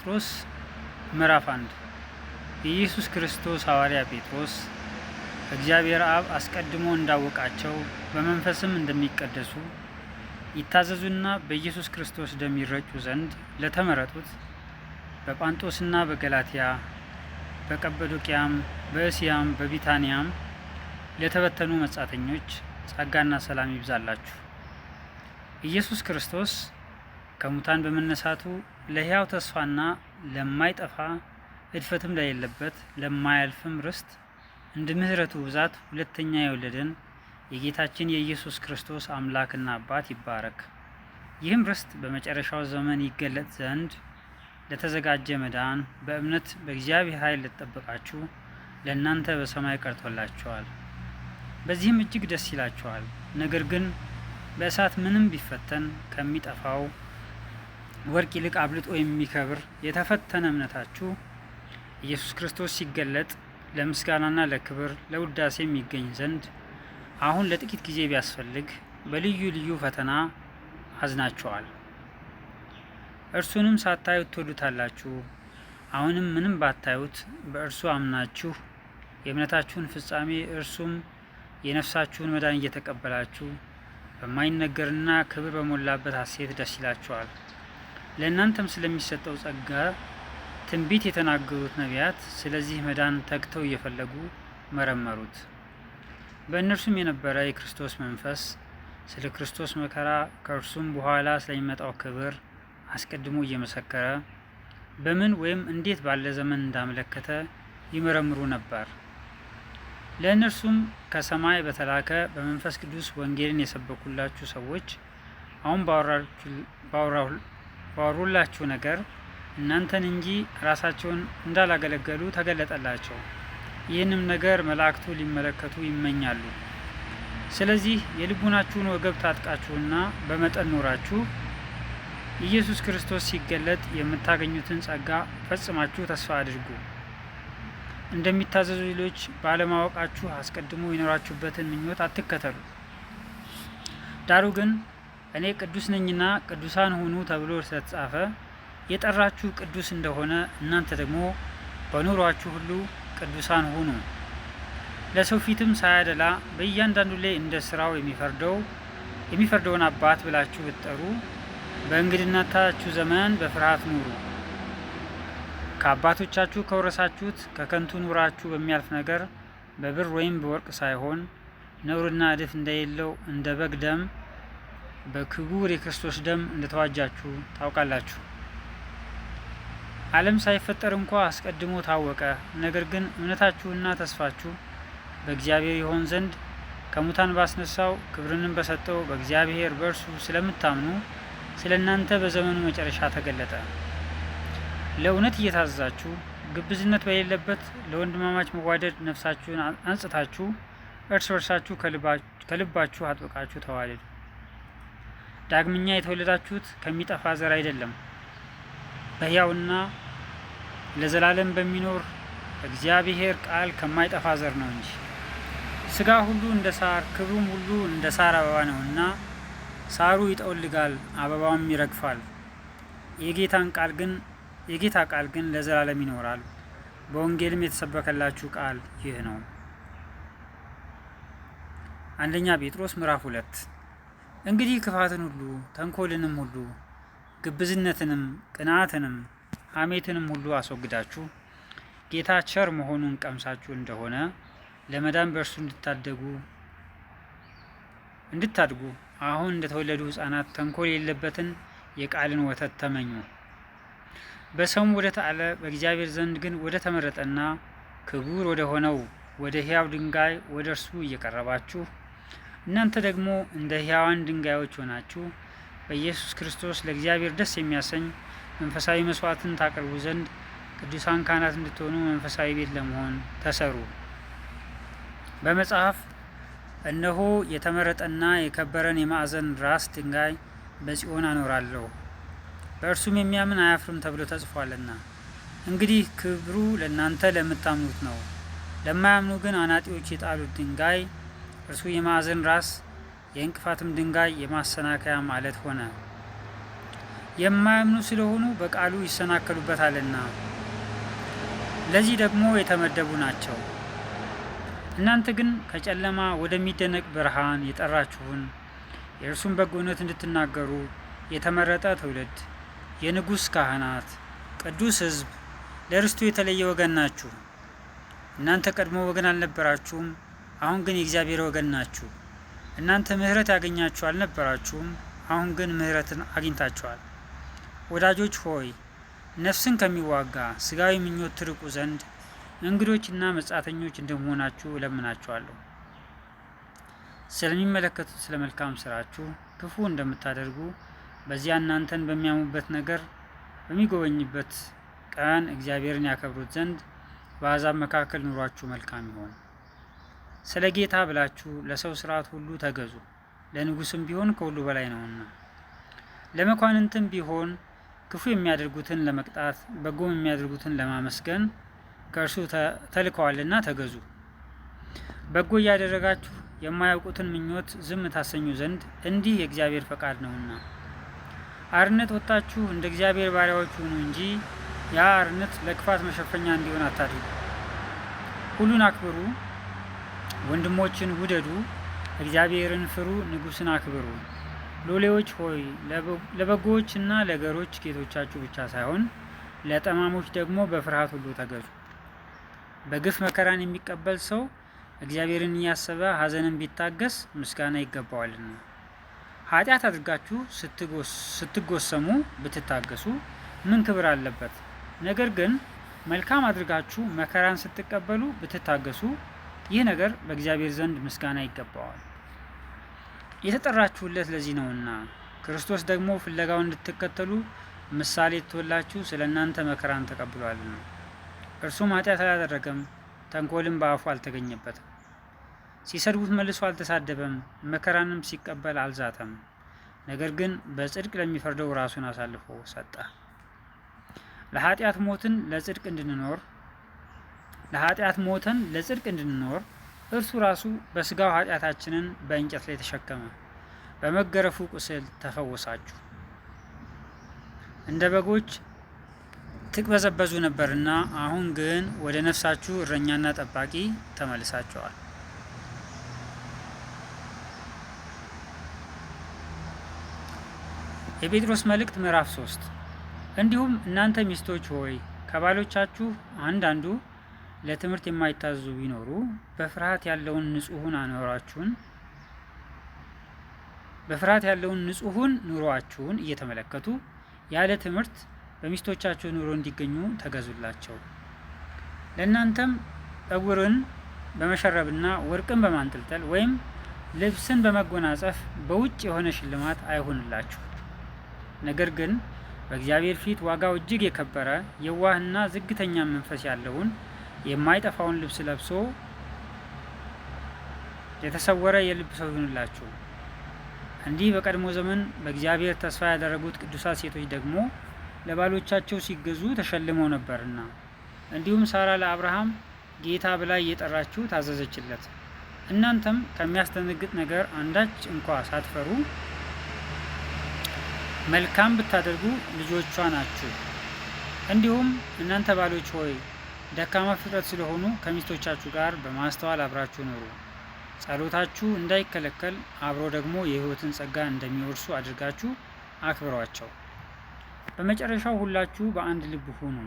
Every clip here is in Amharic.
ጴጥሮስ ምዕራፍ 1 የኢየሱስ ክርስቶስ ሐዋርያ ጴጥሮስ እግዚአብሔር አብ አስቀድሞ እንዳወቃቸው በመንፈስም እንደሚቀደሱ ይታዘዙና በኢየሱስ ክርስቶስ ደም ይረጩ ዘንድ ለተመረጡት በጳንጦስና በገላትያ በቀጰዶቅያም በእስያም በቢታንያም ለተበተኑ መጻተኞች ጸጋና ሰላም ይብዛላችሁ። ኢየሱስ ክርስቶስ ከሙታን በመነሳቱ ለሕያው ተስፋና ለማይጠፋ እድፈትም ለሌለበት ለማያልፍም ርስት እንደ ምሕረቱ ብዛት ሁለተኛ የወለደን የጌታችን የኢየሱስ ክርስቶስ አምላክና አባት ይባረክ። ይህም ርስት በመጨረሻው ዘመን ይገለጥ ዘንድ ለተዘጋጀ መዳን በእምነት በእግዚአብሔር ኃይል ለተጠበቃችሁ ለእናንተ በሰማይ ቀርቶላችኋል። በዚህም እጅግ ደስ ይላችኋል። ነገር ግን በእሳት ምንም ቢፈተን ከሚጠፋው ወርቅ ይልቅ አብልጦ የሚከብር የተፈተነ እምነታችሁ ኢየሱስ ክርስቶስ ሲገለጥ ለምስጋናና ለክብር ለውዳሴ የሚገኝ ዘንድ አሁን ለጥቂት ጊዜ ቢያስፈልግ በልዩ ልዩ ፈተና አዝናችኋል። እርሱንም ሳታዩት ትወዱታላችሁ። አሁንም ምንም ባታዩት በእርሱ አምናችሁ የእምነታችሁን ፍጻሜ እርሱም የነፍሳችሁን መዳን እየተቀበላችሁ በማይነገርና ክብር በሞላበት ሐሴት ደስ ይላችኋል። ለእናንተም ስለሚሰጠው ጸጋ ትንቢት የተናገሩት ነቢያት ስለዚህ መዳን ተግተው እየፈለጉ መረመሩት። በእነርሱም የነበረ የክርስቶስ መንፈስ ስለ ክርስቶስ መከራ ከእርሱም በኋላ ስለሚመጣው ክብር አስቀድሞ እየመሰከረ በምን ወይም እንዴት ባለ ዘመን እንዳመለከተ ይመረምሩ ነበር። ለእነርሱም ከሰማይ በተላከ በመንፈስ ቅዱስ ወንጌልን የሰበኩላችሁ ሰዎች አሁን ባወሩላችሁ ነገር እናንተን እንጂ ራሳቸውን እንዳላገለገሉ ተገለጠላቸው። ይህንም ነገር መላእክቱ ሊመለከቱ ይመኛሉ። ስለዚህ የልቡናችሁን ወገብ ታጥቃችሁና በመጠን ኖራችሁ ኢየሱስ ክርስቶስ ሲገለጥ የምታገኙትን ጸጋ ፈጽማችሁ ተስፋ አድርጉ። እንደሚታዘዙ ልጆች ባለማወቃችሁ አስቀድሞ የኖራችሁበትን ምኞት አትከተሉ። ዳሩ ግን እኔ ቅዱስ ነኝና ቅዱሳን ሁኑ ተብሎ ስለተጻፈ የጠራችሁ ቅዱስ እንደሆነ እናንተ ደግሞ በኑሯችሁ ሁሉ ቅዱሳን ሁኑ። ለሰው ፊትም ሳያደላ በእያንዳንዱ ላይ እንደ ስራው የሚፈርደውን አባት ብላችሁ ብትጠሩ በእንግድነታችሁ ዘመን በፍርሃት ኑሩ። ከአባቶቻችሁ ከወረሳችሁት ከከንቱ ኑራችሁ በሚያልፍ ነገር በብር ወይም በወርቅ ሳይሆን ነውርና እድፍ እንደሌለው እንደ በግ ደም በክቡር የክርስቶስ ደም እንደተዋጃችሁ ታውቃላችሁ። ዓለም ሳይፈጠር እንኳ አስቀድሞ ታወቀ። ነገር ግን እምነታችሁና ተስፋችሁ በእግዚአብሔር ይሆን ዘንድ ከሙታን ባስነሳው ክብርንም በሰጠው በእግዚአብሔር በእርሱ ስለምታምኑ ስለ እናንተ በዘመኑ መጨረሻ ተገለጠ። ለእውነት እየታዘዛችሁ ግብዝነት በሌለበት ለወንድማማች መዋደድ ነፍሳችሁን አንጽታችሁ እርስ በርሳችሁ ከልባችሁ አጥብቃችሁ ተዋደዱ። ዳግመኛ የተወለዳችሁት ከሚጠፋ ዘር አይደለም፣ በሕያውና ለዘላለም በሚኖር እግዚአብሔር ቃል ከማይጠፋ ዘር ነው እንጂ። ሥጋ ሁሉ እንደ ሳር ክብሩም ሁሉ እንደ ሳር አበባ ነውና ሳሩ ይጠወልጋል፣ አበባውም ይረግፋል። የጌታ ቃል ግን ለዘላለም ይኖራል። በወንጌልም የተሰበከላችሁ ቃል ይህ ነው። አንደኛ ጴጥሮስ ምዕራፍ 2 እንግዲህ ክፋትን ሁሉ ተንኮልንም ሁሉ ግብዝነትንም ቅንዓትንም ሐሜትንም ሁሉ አስወግዳችሁ ጌታ ቸር መሆኑን ቀምሳችሁ እንደሆነ ለመዳን በእርሱ እንድታድጉ አሁን እንደተወለዱ ሕፃናት ተንኮል የሌለበትን የቃልን ወተት ተመኙ። በሰውም ወደ ተአለ በእግዚአብሔር ዘንድ ግን ወደ ተመረጠና ክቡር ወደ ሆነው ወደ ሕያው ድንጋይ ወደ እርሱ እየቀረባችሁ እናንተ ደግሞ እንደ ሕያዋን ድንጋዮች ሆናችሁ በኢየሱስ ክርስቶስ ለእግዚአብሔር ደስ የሚያሰኝ መንፈሳዊ መስዋዕትን ታቀርቡ ዘንድ ቅዱሳን ካህናት እንድትሆኑ መንፈሳዊ ቤት ለመሆን ተሰሩ። በመጽሐፍ እነሆ የተመረጠና የከበረን የማዕዘን ራስ ድንጋይ በጽዮን አኖራለሁ፣ በእርሱም የሚያምን አያፍርም ተብሎ ተጽፏልና። እንግዲህ ክብሩ ለእናንተ ለምታምኑት ነው። ለማያምኑ ግን አናጢዎች የጣሉት ድንጋይ እርሱ የማዕዘን ራስ የእንቅፋትም ድንጋይ የማሰናከያ ማለት ሆነ። የማያምኑ ስለሆኑ በቃሉ ይሰናከሉበታልና ለዚህ ደግሞ የተመደቡ ናቸው። እናንተ ግን ከጨለማ ወደሚደነቅ ብርሃን የጠራችሁን የእርሱን በጎነት እንድትናገሩ የተመረጠ ትውልድ፣ የንጉሥ ካህናት፣ ቅዱስ ሕዝብ፣ ለርስቱ የተለየ ወገን ናችሁ። እናንተ ቀድሞ ወገን አልነበራችሁም፣ አሁን ግን የእግዚአብሔር ወገን ናችሁ። እናንተ ምሕረት ያገኛችሁ አልነበራችሁም፣ አሁን ግን ምሕረትን አግኝታችኋል። ወዳጆች ሆይ ነፍስን ከሚዋጋ ስጋዊ ምኞት ትርቁ ዘንድ እንግዶችና መጻተኞች እንደመሆናችሁ እለምናችኋለሁ። ስለሚመለከቱት ስለ መልካም ስራችሁ ክፉ እንደምታደርጉ በዚያ እናንተን በሚያሙበት ነገር በሚጎበኝበት ቀን እግዚአብሔርን ያከብሩት ዘንድ በአሕዛብ መካከል ኑሯችሁ መልካም ይሆን። ስለ ጌታ ብላችሁ ለሰው ስርዓት ሁሉ ተገዙ፣ ለንጉሥም ቢሆን ከሁሉ በላይ ነውና። ለመኳንንትም ቢሆን ክፉ የሚያደርጉትን ለመቅጣት በጎም የሚያደርጉትን ለማመስገን ከእርሱ ተልከዋልና ተገዙ። በጎ እያደረጋችሁ የማያውቁትን ምኞት ዝም ታሰኙ ዘንድ እንዲህ የእግዚአብሔር ፈቃድ ነውና። አርነት ወጥታችሁ እንደ እግዚአብሔር ባሪያዎች ሁኑ እንጂ ያ አርነት ለክፋት መሸፈኛ እንዲሆን አታድርጉ። ሁሉን አክብሩ፣ ወንድሞችን ውደዱ፣ እግዚአብሔርን ፍሩ፣ ንጉሥን አክብሩ። ሎሌዎች ሆይ ለበጎዎችና ለገሮች ጌቶቻችሁ ብቻ ሳይሆን ለጠማሞች ደግሞ በፍርሃት ሁሉ ተገዙ። በግፍ መከራን የሚቀበል ሰው እግዚአብሔርን እያሰበ ሐዘንን ቢታገስ ምስጋና ይገባዋልና። ኃጢአት አድርጋችሁ ስትጎሰሙ ብትታገሱ ምን ክብር አለበት? ነገር ግን መልካም አድርጋችሁ መከራን ስትቀበሉ ብትታገሱ ይህ ነገር በእግዚአብሔር ዘንድ ምስጋና ይገባዋል። የተጠራችሁለት ለዚህ ነውና። ክርስቶስ ደግሞ ፍለጋውን እንድትከተሉ ምሳሌ ትቶላችሁ ስለ እናንተ መከራን ተቀብሏልና። እርሱም ኃጢአት አላደረገም፣ ተንኮልም በአፉ አልተገኘበትም። ሲሰድቡት መልሶ አልተሳደበም፣ መከራንም ሲቀበል አልዛተም። ነገር ግን በጽድቅ ለሚፈርደው ራሱን አሳልፎ ሰጠ። ለኃጢአት ሞተን ለጽድቅ እንድንኖር እርሱ ራሱ በስጋው ኃጢአታችንን በእንጨት ላይ ተሸከመ። በመገረፉ ቁስል ተፈወሳችሁ። እንደ በጎች ትቅበዘበዙ ነበርና አሁን ግን ወደ ነፍሳችሁ እረኛና ጠባቂ ተመልሳችኋል። የጴጥሮስ መልእክት ምዕራፍ 3 እንዲሁም እናንተ ሚስቶች ሆይ ከባሎቻችሁ አንዳንዱ ለትምህርት የማይታዘዙ ቢኖሩ በፍርሃት ያለውን ንጹሑን ኑሮአችሁን እየተመለከቱ ያለ ትምህርት በሚስቶቻችሁ ኑሮ እንዲገኙ ተገዙላቸው። ለእናንተም ጠጉርን በመሸረብና ወርቅን በማንጠልጠል ወይም ልብስን በመጎናጸፍ በውጭ የሆነ ሽልማት አይሆንላችሁ። ነገር ግን በእግዚአብሔር ፊት ዋጋው እጅግ የከበረ የዋህና ዝግተኛ መንፈስ ያለውን የማይጠፋውን ልብስ ለብሶ የተሰወረ የልብ ሰው ይሁንላችሁ። እንዲህ በቀድሞ ዘመን በእግዚአብሔር ተስፋ ያደረጉት ቅዱሳት ሴቶች ደግሞ ለባሎቻቸው ሲገዙ ተሸልመው ነበርና፣ እንዲሁም ሳራ ለአብርሃም ጌታ ብላ እየጠራችው ታዘዘችለት። እናንተም ከሚያስደነግጥ ነገር አንዳች እንኳ ሳትፈሩ መልካም ብታደርጉ ልጆቿ ናችሁ። እንዲሁም እናንተ ባሎች ሆይ ደካማ ፍጥረት ስለሆኑ ከሚስቶቻችሁ ጋር በማስተዋል አብራችሁ ኑሩ። ጸሎታችሁ እንዳይከለከል አብሮ ደግሞ የሕይወትን ጸጋ እንደሚወርሱ አድርጋችሁ አክብሯቸው። በመጨረሻው ሁላችሁ በአንድ ልብ ሁኑ።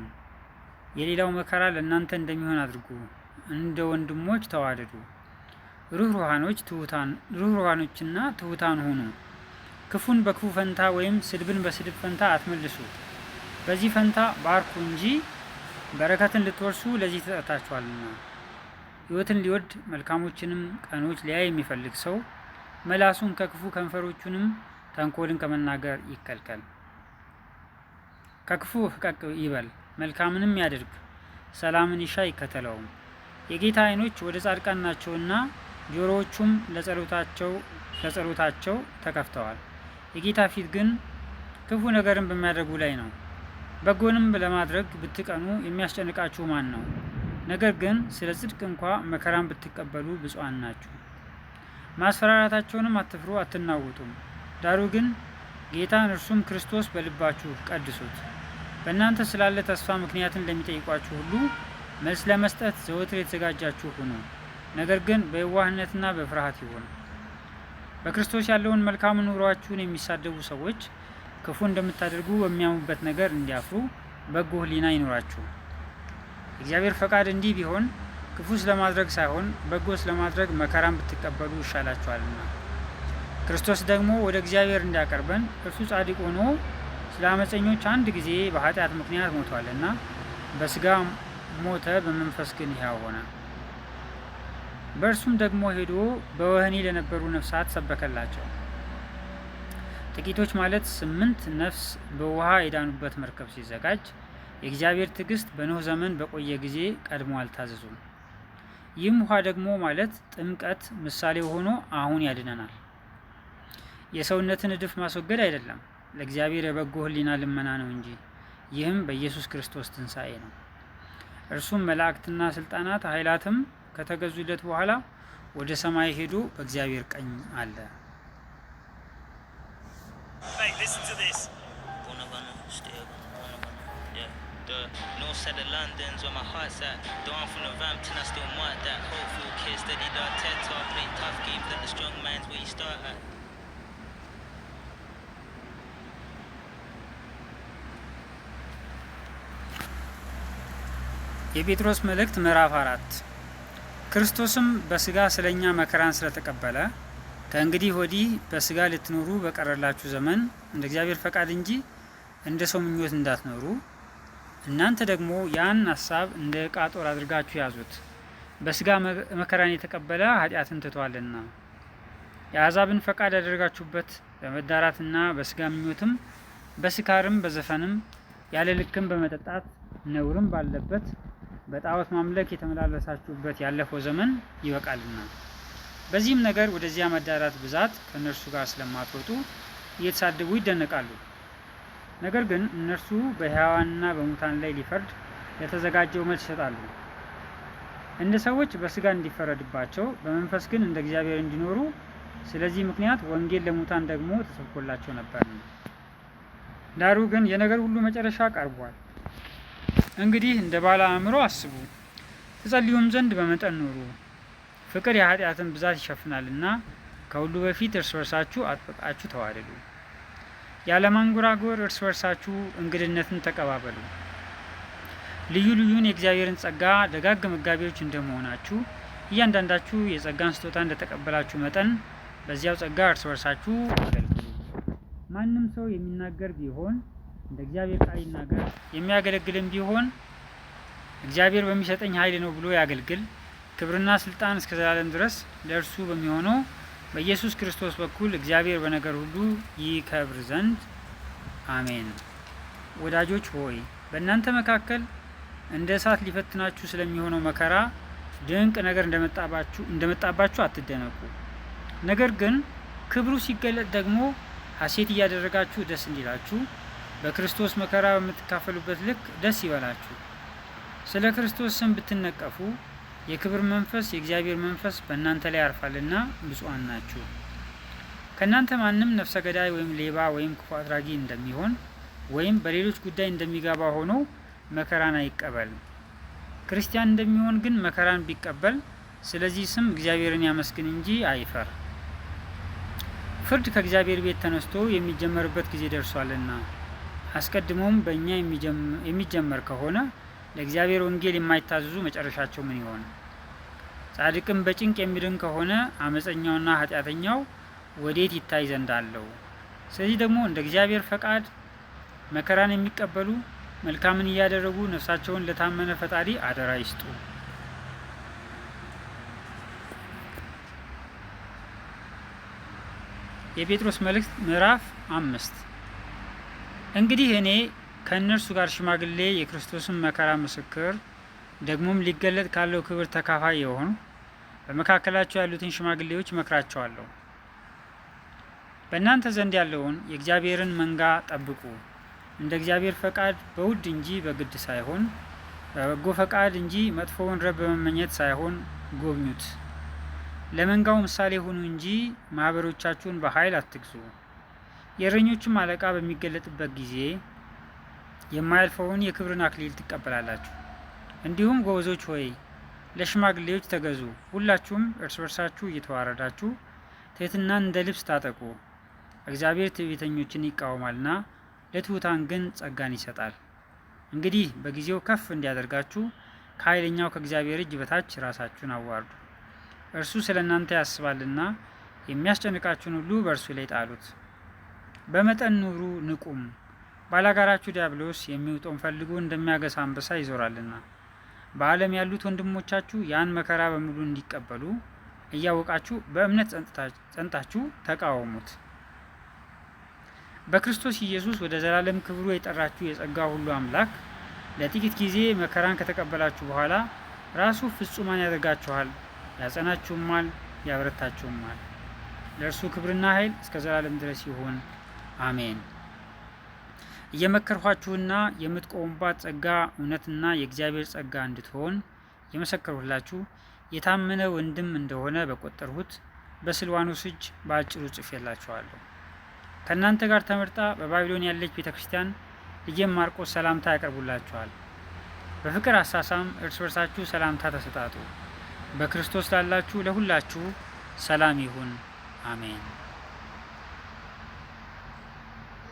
የሌላው መከራ ለእናንተ እንደሚሆን አድርጉ። እንደ ወንድሞች ተዋደዱ። ሩህሩሃኖችና ትሑታን ሁኑ። ክፉን በክፉ ፈንታ ወይም ስድብን በስድብ ፈንታ አትመልሱ። በዚህ ፈንታ ባርኩ እንጂ በረከትን ልትወርሱ ለዚህ ተጠርታችኋልና። ሕይወትን ሊወድ መልካሞችንም ቀኖች ሊያይ የሚፈልግ ሰው መላሱን ከክፉ ከንፈሮቹንም ተንኮልን ከመናገር ይከልከል። ከክፉ ፈቀቅ ይበል፣ መልካምንም ያድርግ፣ ሰላምን ይሻ ይከተለውም። የጌታ ዓይኖች ወደ ጻድቃን ናቸውና ጆሮዎቹም ለጸሎታቸው ተከፍተዋል። የጌታ ፊት ግን ክፉ ነገርን በሚያደርጉ ላይ ነው። በጎንም ለማድረግ ብትቀኑ የሚያስጨንቃችሁ ማን ነው? ነገር ግን ስለ ጽድቅ እንኳ መከራን ብትቀበሉ ብፁዓን ናችሁ። ማስፈራራታቸውንም አትፍሩ፣ አትናወጡም። ዳሩ ግን ጌታን እርሱም ክርስቶስ በልባችሁ ቀድሱት። በእናንተ ስላለ ተስፋ ምክንያትን ለሚጠይቋችሁ ሁሉ መልስ ለመስጠት ዘወትር የተዘጋጃችሁ ሁኑ። ነገር ግን በየዋህነትና በፍርሃት ይሁን። በክርስቶስ ያለውን መልካም ኑሯችሁን የሚሳደቡ ሰዎች ክፉ እንደምታደርጉ በሚያሙበት ነገር እንዲያፍሩ በጎ ሕሊና ይኖራችሁ። እግዚአብሔር ፈቃድ እንዲህ ቢሆን ክፉ ስለማድረግ ሳይሆን በጎ ስለማድረግ መከራን ብትቀበሉ ይሻላችኋልና። ክርስቶስ ደግሞ ወደ እግዚአብሔር እንዲያቀርበን እርሱ ጻድቅ ሆኖ ስለ አመፀኞች አንድ ጊዜ በኃጢአት ምክንያት ሞቷልና በስጋ ሞተ፣ በመንፈስ ግን ሕያው ሆነ። በእርሱም ደግሞ ሄዶ በወህኒ ለነበሩ ነፍሳት ሰበከላቸው። ጥቂቶች ማለት 8 ነፍስ በውሃ የዳኑበት መርከብ ሲዘጋጅ የእግዚአብሔር ትዕግስት በኖህ ዘመን በቆየ ጊዜ ቀድሞ አልታዘዙም። ይህም ውሃ ደግሞ ማለት ጥምቀት ምሳሌ ሆኖ አሁን ያድነናል። የሰውነትን እድፍ ማስወገድ አይደለም፣ ለእግዚአብሔር የበጎ ሕሊና ልመና ነው እንጂ። ይህም በኢየሱስ ክርስቶስ ትንሣኤ ነው። እርሱም መላእክትና ስልጣናት ኃይላትም ከተገዙለት በኋላ ወደ ሰማይ ሄዶ በእግዚአብሔር ቀኝ አለ። North side of London's where my heart's at. Though I'm from the Rampton, I still mark that. Hopeful kids, steady dog, TED talk, play tough games, let the strong minds where you start at. የጴጥሮስ መልእክት ምዕራፍ 4 ክርስቶስም በስጋ ስለኛ መከራን ስለተቀበለ ከእንግዲህ ወዲህ በስጋ ልትኖሩ በቀረላችሁ ዘመን እንደ እግዚአብሔር ፈቃድ እንጂ እንደ ሰው ምኞት እንዳትኖሩ እናንተ ደግሞ ያን ሐሳብ እንደ ዕቃ ጦር አድርጋችሁ ያዙት። በስጋ መከራን የተቀበለ ኃጢአትን ትቷልና። የአሕዛብን ፈቃድ ያደረጋችሁበት በመዳራትና በስጋ ምኞትም በስካርም በዘፈንም ያለ ልክም በመጠጣት ነውርም ባለበት በጣዖት ማምለክ የተመላለሳችሁበት ያለፈው ዘመን ይበቃልና። በዚህም ነገር ወደዚያ መዳራት ብዛት ከእነርሱ ጋር ስለማትወጡ እየተሳደቡ ይደነቃሉ። ነገር ግን እነርሱ በሕያዋንና በሙታን ላይ ሊፈርድ ለተዘጋጀው መልስ ይሰጣሉ። እንደ ሰዎች በስጋ እንዲፈረድባቸው በመንፈስ ግን እንደ እግዚአብሔር እንዲኖሩ ስለዚህ ምክንያት ወንጌል ለሙታን ደግሞ ተሰብኮላቸው ነበር። ዳሩ ግን የነገር ሁሉ መጨረሻ ቀርቧል። እንግዲህ እንደ ባለ አእምሮ አስቡ፣ ትጸልዩም ዘንድ በመጠን ኑሩ። ፍቅር የኃጢአትን ብዛት ይሸፍናልና ከሁሉ በፊት እርስ በርሳችሁ አጥብቃችሁ ተዋደዱ። ያለማንጎራጎር እርስ በርሳችሁ እንግድነትን ተቀባበሉ። ልዩ ልዩን የእግዚአብሔርን ጸጋ ደጋግ መጋቢዎች እንደመሆናችሁ እያንዳንዳችሁ የጸጋን ስጦታ እንደተቀበላችሁ መጠን በዚያው ጸጋ እርስ በርሳችሁ አገልግሉ። ማንም ሰው የሚናገር ቢሆን እንደ እግዚአብሔር ቃል ይናገር፣ የሚያገለግልም ቢሆን እግዚአብሔር በሚሰጠኝ ኃይል ነው ብሎ ያገልግል። ክብርና ስልጣን እስከ ዘላለም ድረስ ለእርሱ በሚሆነው በኢየሱስ ክርስቶስ በኩል እግዚአብሔር በነገር ሁሉ ይከብር ዘንድ አሜን። ወዳጆች ሆይ በእናንተ መካከል እንደ እሳት ሊፈትናችሁ ስለሚሆነው መከራ ድንቅ ነገር እንደመጣባችሁ አትደነቁ። ነገር ግን ክብሩ ሲገለጥ ደግሞ ሐሴት እያደረጋችሁ ደስ እንዲላችሁ በክርስቶስ መከራ በምትካፈሉበት ልክ ደስ ይበላችሁ። ስለ ክርስቶስ ስም ብትነቀፉ የክብር መንፈስ የእግዚአብሔር መንፈስ በእናንተ ላይ ያርፋልና ብፁዓን ናችሁ። ከእናንተ ማንም ነፍሰ ገዳይ ወይም ሌባ ወይም ክፉ አድራጊ እንደሚሆን ወይም በሌሎች ጉዳይ እንደሚገባ ሆኖ መከራን አይቀበል። ክርስቲያን እንደሚሆን ግን መከራን ቢቀበል ስለዚህ ስም እግዚአብሔርን ያመስግን እንጂ አይፈር። ፍርድ ከእግዚአብሔር ቤት ተነስቶ የሚጀመርበት ጊዜ ደርሷልና አስቀድሞም በእኛ የሚጀመር ከሆነ ለእግዚአብሔር ወንጌል የማይታዘዙ መጨረሻቸው ምን ይሆን? ጻድቅም በጭንቅ የሚድን ከሆነ አመፀኛውና ኃጢአተኛው ወዴት ይታይ ዘንድ አለው? ስለዚህ ደግሞ እንደ እግዚአብሔር ፈቃድ መከራን የሚቀበሉ መልካምን እያደረጉ ነፍሳቸውን ለታመነ ፈጣሪ አደራ ይስጡ። የጴጥሮስ መልእክት ምዕራፍ 5 እንግዲህ እኔ ከእነርሱ ጋር ሽማግሌ የክርስቶስን መከራ ምስክር ደግሞም ሊገለጥ ካለው ክብር ተካፋይ የሆኑ በመካከላቸው ያሉትን ሽማግሌዎች እመክራቸዋለሁ። በእናንተ ዘንድ ያለውን የእግዚአብሔርን መንጋ ጠብቁ፣ እንደ እግዚአብሔር ፈቃድ በውድ እንጂ በግድ ሳይሆን በበጎ ፈቃድ እንጂ መጥፎውን ረብ በመመኘት ሳይሆን ጎብኙት። ለመንጋው ምሳሌ ሁኑ እንጂ ማህበሮቻችሁን በኃይል አትግዙ። የእረኞችም አለቃ በሚገለጥበት ጊዜ የማያልፈውን የክብርን አክሊል ትቀበላላችሁ። እንዲሁም ጎበዞች ሆይ ለሽማግሌዎች ተገዙ፣ ሁላችሁም እርስ በርሳችሁ እየተዋረዳችሁ ትሕትናን እንደ ልብስ ታጠቁ። እግዚአብሔር ትዕቢተኞችን ይቃወማልና ለትሑታን ግን ጸጋን ይሰጣል። እንግዲህ በጊዜው ከፍ እንዲያደርጋችሁ ከኃይለኛው ከእግዚአብሔር እጅ በታች ራሳችሁን አዋርዱ። እርሱ ስለ እናንተ ያስባልና የሚያስጨንቃችሁን ሁሉ በእርሱ ላይ ጣሉት። በመጠን ኑሩ፣ ንቁም። ባላጋራችሁ ዲያብሎስ የሚውጠውን ፈልጎ እንደሚያገሳ አንበሳ ይዞራልና። በዓለም ያሉት ወንድሞቻችሁ ያን መከራ በሙሉ እንዲቀበሉ እያወቃችሁ በእምነት ጸንታችሁ ተቃወሙት። በክርስቶስ ኢየሱስ ወደ ዘላለም ክብሩ የጠራችሁ የጸጋ ሁሉ አምላክ ለጥቂት ጊዜ መከራን ከተቀበላችሁ በኋላ ራሱ ፍጹማን ያደርጋችኋል፣ ያጸናችሁማል፣ ያበረታችሁማል። ለእርሱ ክብርና ኃይል እስከ ዘላለም ድረስ ይሁን፣ አሜን። እየመከርኋችሁና የምትቆሙባት ጸጋ እውነትና የእግዚአብሔር ጸጋ እንድትሆን የመሰከርሁላችሁ የታመነ ወንድም እንደሆነ በቆጠርሁት በስልዋኖስ እጅ በአጭሩ ጽፌላችኋለሁ። ከእናንተ ጋር ተመርጣ በባቢሎን ያለች ቤተ ክርስቲያን ልጄም ማርቆስ ሰላምታ ያቀርቡላችኋል። በፍቅር አሳሳም እርስ በርሳችሁ ሰላምታ ተሰጣጡ። በክርስቶስ ላላችሁ ለሁላችሁ ሰላም ይሁን፣ አሜን።